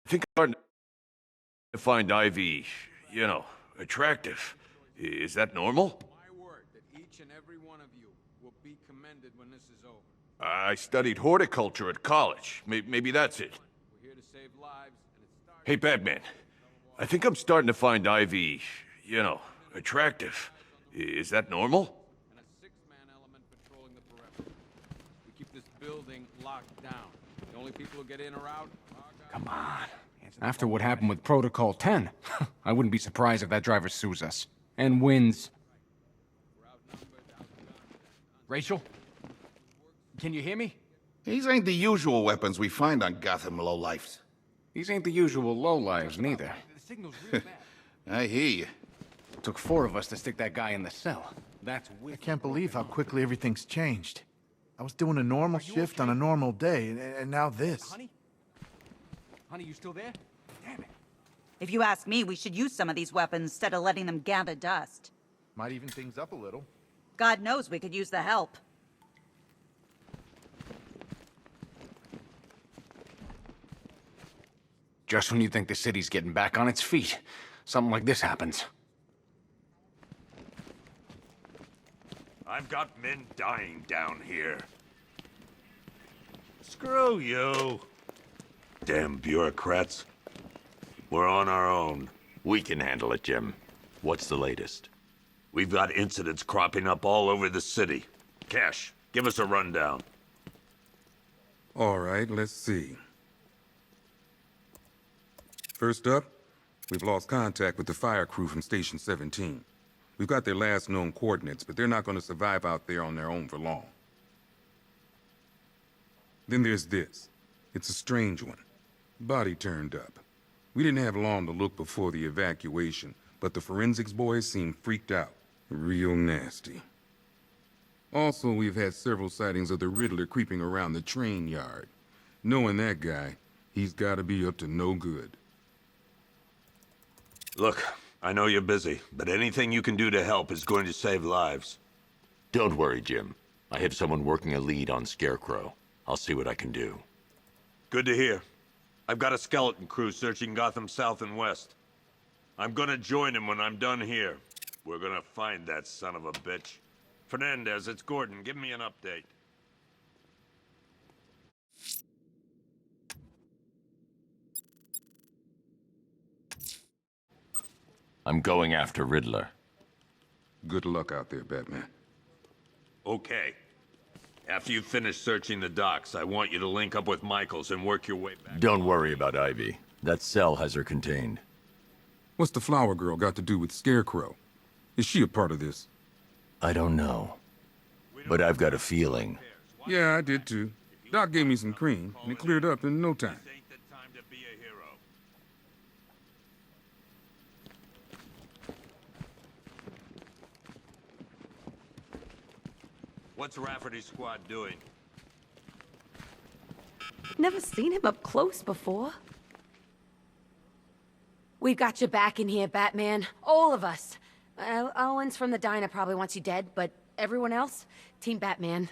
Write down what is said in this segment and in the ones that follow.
think I'm starting to find Ivy, attractive. Is that normal? My word that each and every one of you will be commended when this is over. I studied horticulture at college. Maybe that's it. We're here to save lives, and it starts... Hey, Batman. I think I'm starting to find Ivy, attractive. Is that normal? And a six-man element patrolling the perimeter. We keep this building locked down. The only people who get in or out are... Come on. After what happened with Protocol 10, I wouldn't be surprised if that driver sues us. And wins. Rachel? Can you hear me? These ain't the usual weapons we find on Gotham lowlifes. These ain't the usual lowlives, neither. The signal's real bad. I hear you. Took 4 of us to stick that guy in the cell. That's I can't believe how quickly everything's changed. I was doing a normal shift on a normal day, and now this. Honey? Honey, you still there? Damn it. If you ask me, we should use some of these weapons instead of letting them gather dust. Might even things up a little. God knows we could use the help. Just when you think the city's getting back on its feet, something like this happens. I've got men dying down here. Screw you. Damn bureaucrats. We're on our own. We can handle it, Jim. What's the latest? We've got incidents cropping up all over the city. Cash, give us a rundown. All right, let's see. First up, we've lost contact with the fire crew from Station 17. We've got their last known coordinates, but they're not going to survive out there on their own for long. Then there's this. It's a strange one. Body turned up. We didn't have long to look before the evacuation, but the forensics boys seemed freaked out. Real nasty. Also, we've had several sightings of the Riddler creeping around the train yard. Knowing that guy, he's gotta be up to no good. Look, I know you're busy, but anything you can do to help is going to save lives. Don't worry, Jim. I have someone working a lead on Scarecrow. I'll see what I can do. Good to hear. I've got a skeleton crew searching Gotham South and West. I'm gonna join him when I'm done here. We're gonna find that son of a bitch. Fernandez, it's Gordon. Give me an update. I'm going after Riddler. Good luck out there, Batman. Okay. After you finish searching the docks, I want you to link up with Michaels and work your way back. Don't worry about Ivy. That cell has her contained. What's the flower girl got to do with Scarecrow? Is she a part of this? I don't know. But I've got a feeling. Yeah, I did too. Doc gave me some cream, and it cleared up in no time. This ain't the time to be a hero. What's Rafferty's squad doing? Never seen him up close before. We've got your back in here, Batman. All of us. Owens from the diner probably wants you dead, but everyone else? Team Batman.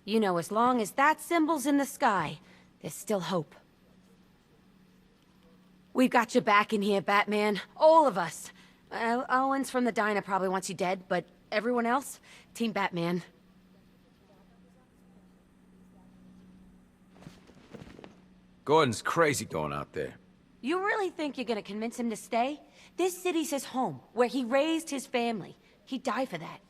You know, as long as that symbol's in the sky, there's still hope. We've got your back in here, Batman. All of us. Owens from the diner probably wants you dead, but everyone else? Team Batman. Gordon's crazy going out there. You really think you're gonna convince him to stay? This city's his home, where he raised his family. He'd die for that.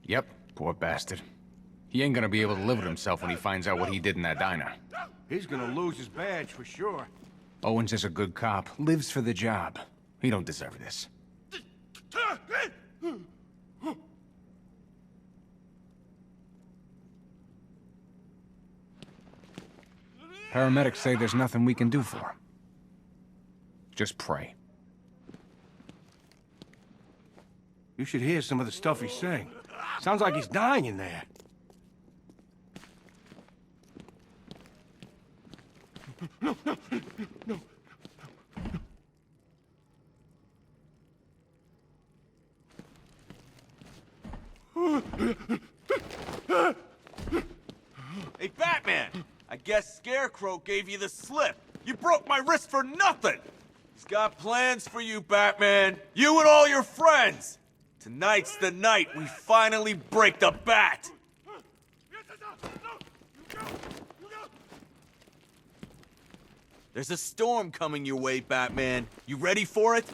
Yep, poor bastard. He ain't gonna be able to live with himself when he finds out what he did in that diner. He's gonna lose his badge for sure. Owens is a good cop, lives for the job. He don't deserve this. Paramedics say there's nothing we can do for him. Just pray. You should hear some of the stuff he's saying. Sounds like he's dying in there. No. Hey, Batman! I guess Scarecrow gave you the slip. You broke my wrist for nothing! He's got plans for you, Batman. You and all your friends! Tonight's the night we finally break the Bat! There's a storm coming your way, Batman. You ready for it?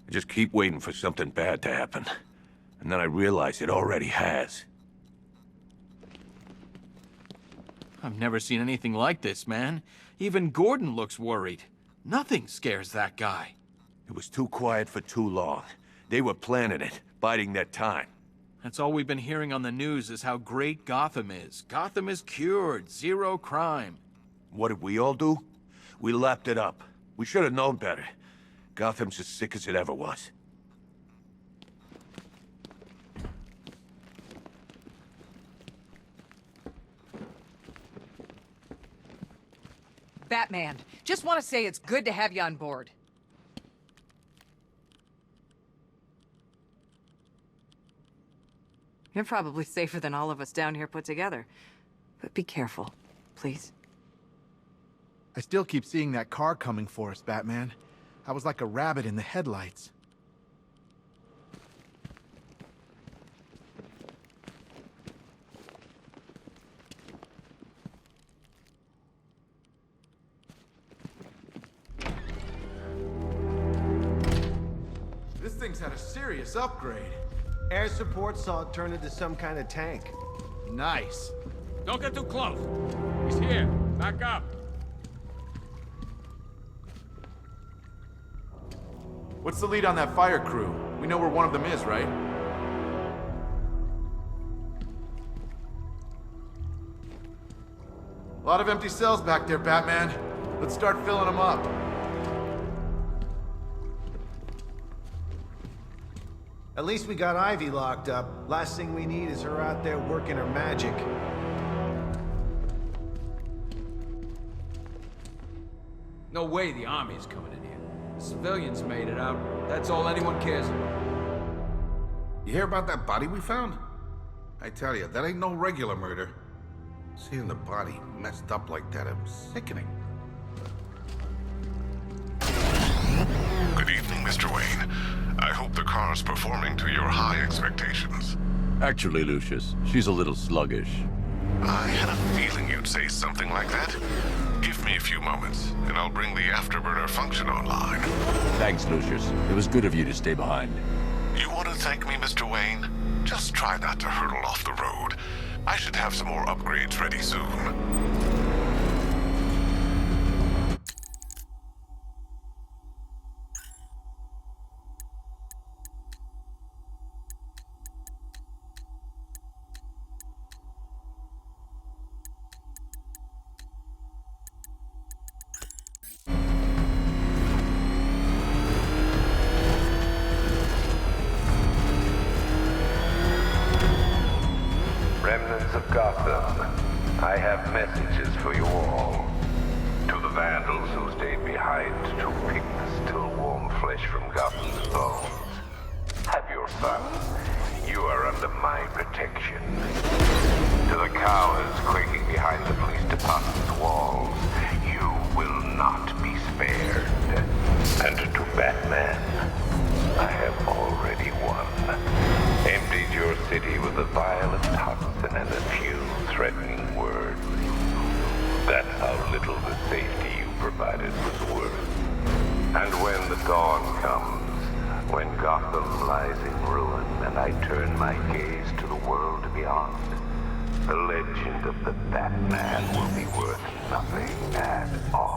I just keep waiting for something bad to happen. And then I realize it already has. I've never seen anything like this, man. Even Gordon looks worried. Nothing scares that guy. It was too quiet for too long. They were planning it, biding their time. That's all we've been hearing on the news is how great Gotham is. Gotham is cured, zero crime. What did we all do? We lapped it up. We should have known better. Gotham's as sick as it ever was. Batman, just want to say it's good to have you on board. You're probably safer than all of us down here put together. But be careful, please. I still keep seeing that car coming for us, Batman. I was like a rabbit in the headlights. This thing's had a serious upgrade. Air support saw it turn into some kind of tank. Nice. Don't get too close. He's here. Back up. What's the lead on that fire crew? We know where one of them is, right? A lot of empty cells back there, Batman. Let's start filling them up. At least we got Ivy locked up. Last thing we need is her out there working her magic. No way the army's coming in here. The civilians made it out. That's all anyone cares about. You hear about that body we found? I tell you, that ain't no regular murder. Seeing the body messed up like that, it was sickening. Good evening, Mr. Wayne. I hope the car's performing to your high expectations. Actually, Lucius, she's a little sluggish. I had a feeling you'd say something like that. Give me a few moments, and I'll bring the afterburner function online. Thanks, Lucius. It was good of you to stay behind. You want to thank me, Mr. Wayne? Just try not to hurtle off the road. I should have some more upgrades ready soon. Remnants of Gotham, I have messages for you all. To the vandals who stayed behind to pick the still warm flesh from Gotham's bones. Have your fun. You are under my protection. To the cowards quaking behind the police department's walls, you will not be spared. And to Batman, I have already won. Emptied your city with a violent toxin and a few threatening words. That's how little the safety you provided was worth. And when the dawn comes, when Gotham lies in ruin and I turn my gaze to the world beyond, the legend of the Batman will be worth nothing at all.